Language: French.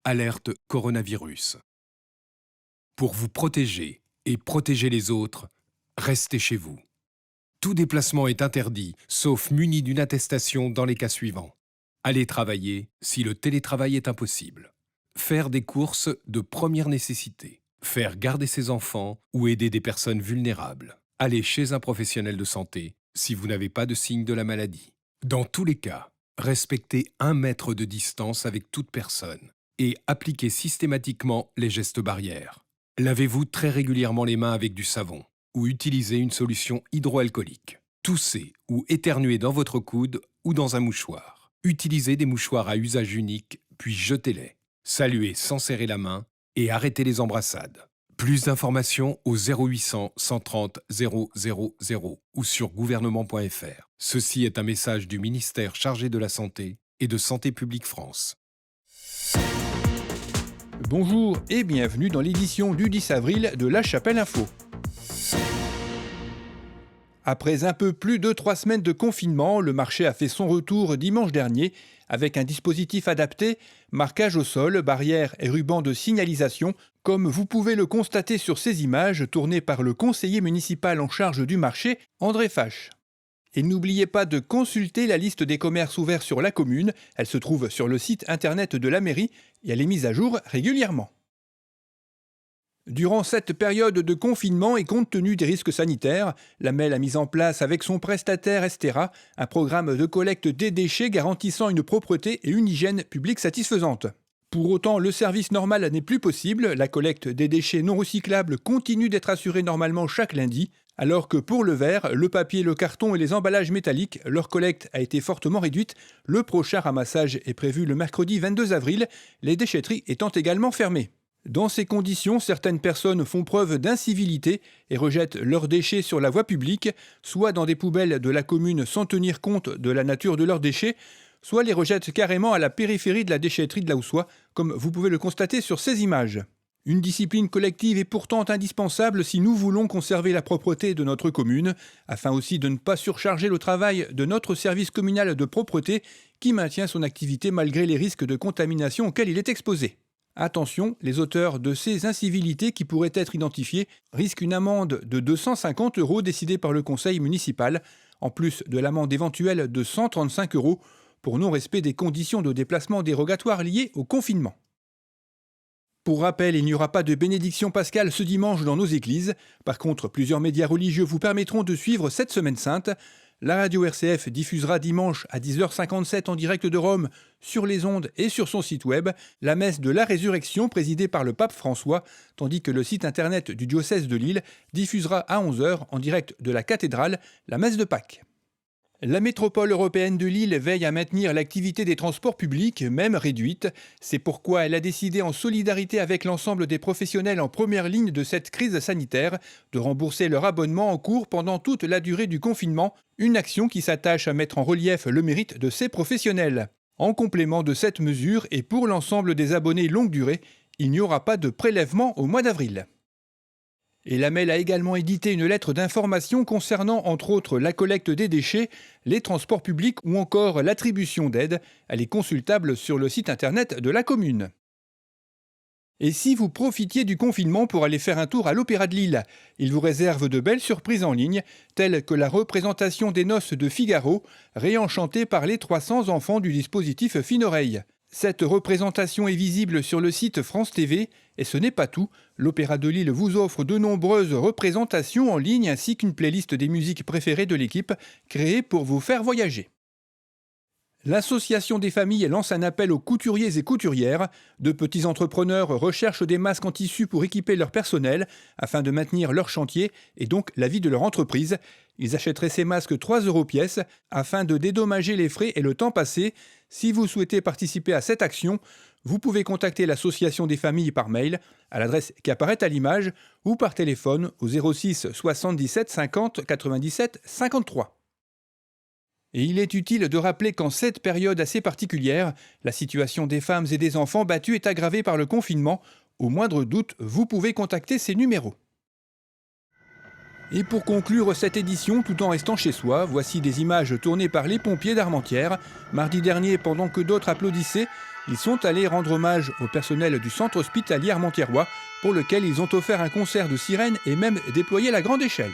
Alerte coronavirus. Pour vous protéger et protéger les autres, restez chez vous. Tout déplacement est interdit, sauf muni d'une attestation dans les cas suivants. Aller travailler si le télétravail est impossible. Faire des courses de première nécessité. Faire garder ses enfants ou aider des personnes vulnérables. Aller chez un professionnel de santé si vous n'avez pas de signe de la maladie. Dans tous les cas, respectez 1 mètre de distance avec toute personne et appliquez systématiquement les gestes barrières. Lavez-vous très régulièrement les mains avec du savon ou utilisez une solution hydroalcoolique. Toussez ou éternuez dans votre coude ou dans un mouchoir. Utilisez des mouchoirs à usage unique, puis jetez-les. Saluez sans serrer la main et arrêtez les embrassades. Plus d'informations au 0800 130 000 ou sur gouvernement.fr. Ceci est un message du ministère chargé de la Santé et de Santé publique France. Bonjour et bienvenue dans l'édition du 10 avril de La Chapelle Info. Après un peu plus de 3 semaines de confinement, le marché a fait son retour dimanche dernier avec un dispositif adapté, marquage au sol, barrières et rubans de signalisation, comme vous pouvez le constater sur ces images tournées par le conseiller municipal en charge du marché, André Fache. Et n'oubliez pas de consulter la liste des commerces ouverts sur la commune, elle se trouve sur le site internet de la mairie et elle est mise à jour régulièrement. Durant cette période de confinement et compte tenu des risques sanitaires, la MEL a mis en place avec son prestataire Estera un programme de collecte des déchets garantissant une propreté et une hygiène publique satisfaisante. Pour autant, le service normal n'est plus possible, la collecte des déchets non recyclables continue d'être assurée normalement chaque lundi, alors que pour le verre, le papier, le carton et les emballages métalliques, leur collecte a été fortement réduite. Le prochain ramassage est prévu le mercredi 22 avril, les déchetteries étant également fermées. Dans ces conditions, certaines personnes font preuve d'incivilité et rejettent leurs déchets sur la voie publique, soit dans des poubelles de la commune sans tenir compte de la nature de leurs déchets, soit les rejettent carrément à la périphérie de la déchetterie de la Houssoie, comme vous pouvez le constater sur ces images. Une discipline collective est pourtant indispensable si nous voulons conserver la propreté de notre commune, afin aussi de ne pas surcharger le travail de notre service communal de propreté qui maintient son activité malgré les risques de contamination auxquels il est exposé. Attention, les auteurs de ces incivilités qui pourraient être identifiées risquent une amende de 250 € décidée par le conseil municipal, en plus de l'amende éventuelle de 135 € pour non-respect des conditions de déplacement dérogatoires liées au confinement. Pour rappel, il n'y aura pas de bénédiction pascale ce dimanche dans nos églises. Par contre, plusieurs médias religieux vous permettront de suivre cette semaine sainte. La radio RCF diffusera dimanche à 10h57 en direct de Rome, sur les ondes et sur son site web, la messe de la résurrection présidée par le pape François, tandis que le site internet du diocèse de Lille diffusera à 11h en direct de la cathédrale, la messe de Pâques. La métropole européenne de Lille veille à maintenir l'activité des transports publics, même réduite. C'est pourquoi elle a décidé, en solidarité avec l'ensemble des professionnels en première ligne de cette crise sanitaire, de rembourser leur abonnement en cours pendant toute la durée du confinement, une action qui s'attache à mettre en relief le mérite de ces professionnels. En complément de cette mesure et pour l'ensemble des abonnés longue durée, il n'y aura pas de prélèvement au mois d'avril. Et la MEL a également édité une lettre d'information concernant entre autres la collecte des déchets, les transports publics ou encore l'attribution d'aides. Elle est consultable sur le site internet de la commune. Et si vous profitiez du confinement pour aller faire un tour à l'Opéra de Lille, il vous réserve de belles surprises en ligne, telles que la représentation des noces de Figaro, réenchantée par les 300 enfants du dispositif Fine Oreille. Cette représentation est visible sur le site France TV, et ce n'est pas tout. L'Opéra de Lille vous offre de nombreuses représentations en ligne ainsi qu'une playlist des musiques préférées de l'équipe, créée pour vous faire voyager. L'Association des familles lance un appel aux couturiers et couturières. De petits entrepreneurs recherchent des masques en tissu pour équiper leur personnel afin de maintenir leur chantier et donc la vie de leur entreprise. Ils achèteraient ces masques 3 € pièce afin de dédommager les frais et le temps passé. Si vous souhaitez participer à cette action, vous pouvez contacter l'Association des familles par mail à l'adresse qui apparaît à l'image ou par téléphone au 06 77 50 97 53. Et il est utile de rappeler qu'en cette période assez particulière, la situation des femmes et des enfants battus est aggravée par le confinement. Au moindre doute, vous pouvez contacter ces numéros. Et pour conclure cette édition tout en restant chez soi, voici des images tournées par les pompiers d'Armentières. Mardi dernier, pendant que d'autres applaudissaient, Ils sont allés rendre hommage au personnel du centre hospitalier Armentières-Roy, pour lequel ils ont offert un concert de sirènes et même déployé la grande échelle.